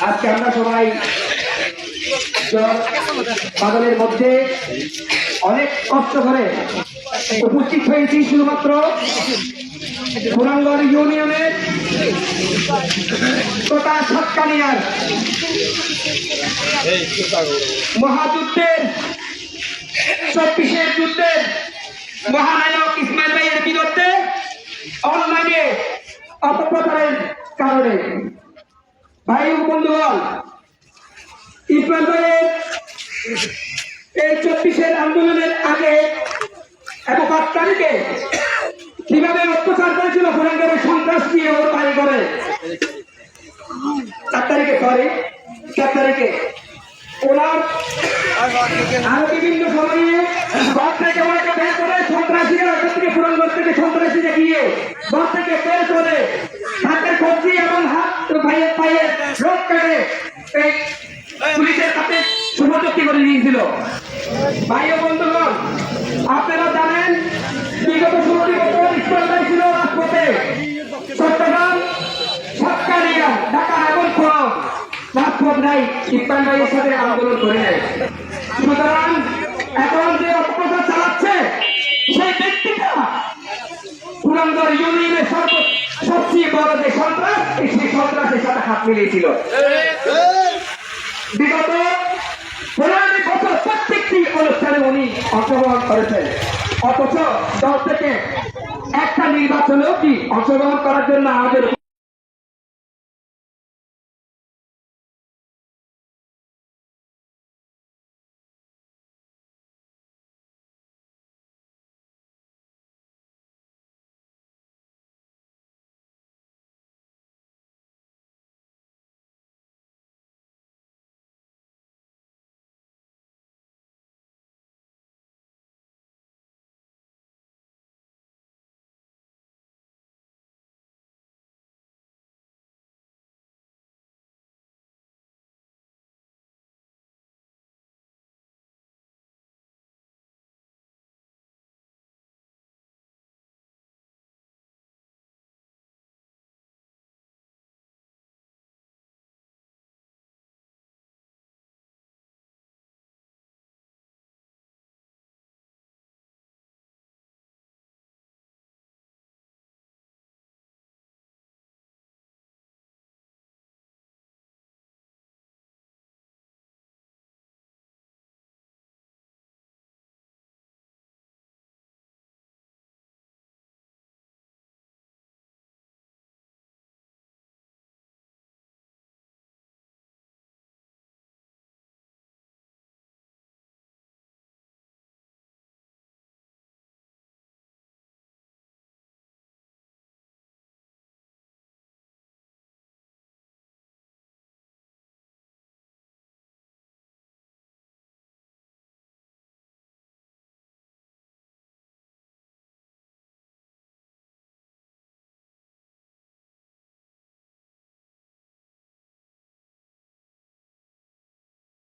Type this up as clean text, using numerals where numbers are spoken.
আজকে আমরা সবাই পাগলের মধ্যে অনেক কষ্ট করে উপস্থিত হয়েছি শুধুমাত্র পুরাঙ্গর ইউনিয়নের তথা সাতকানিয়ার মহাযুদ্ধের 24-এর যুদ্ধের মহানায়ক ইসমাইল ভাইয়ের বিরুদ্ধে অনলাইনে অপপ্রচারের কারণে ভাই ও বন্ধুগণ, ইসমাইল ভাইয়ের এই 24-এর আন্দোলনের আগে এবং 8 তারিখে কিভাবে অত্যাচার করেছিল পুরাঙ্গের সন্ত্রাস নিয়ে ওর বাড়ি করে 4 তারিখে ওনার আরো বিভিন্ন সময়ে ঘর থেকে ওনাকে বের করে সন্ত্রাসীরা থেকে পুরাঙ্গর থেকে সন্ত্রাসীরা গিয়ে ঘর থেকে বের করে হাতের কবজি এবং হাত ভাইয়ের পায়ের রোগ কেটে এই পুলিশের হাতে সুপযুক্তি করে দিয়েছিল। ভাই ও বন্ধুগণ, আপনারা জানেন বিগত 16 বছর ইসমাইল ভাই ছিল রাজপথে চট্টগ্রাম সাতকানিয়া ঢাকা আগুন খোলা রাজপথ নাই, ইসমাইল ভাইয়ের সাথে আন্দোলন করে নেয়। সুতরাং এখন যে অপপ্রচার চালাচ্ছে সেই ব্যক্তিটা পুরাঙ্গর ইউনিয়নের সবচেয়ে বড় যে সন্ত্রাস, সেই সন্ত্রাসের সাথে হাত মিলিয়েছিল। বিগত 15 বছর প্রত্যেকটি অনুষ্ঠানে উনি অংশগ্রহণ করেছেন, অথচ দল থেকে একটা নির্বাচনেও কি অংশগ্রহণ করার জন্য আমাদের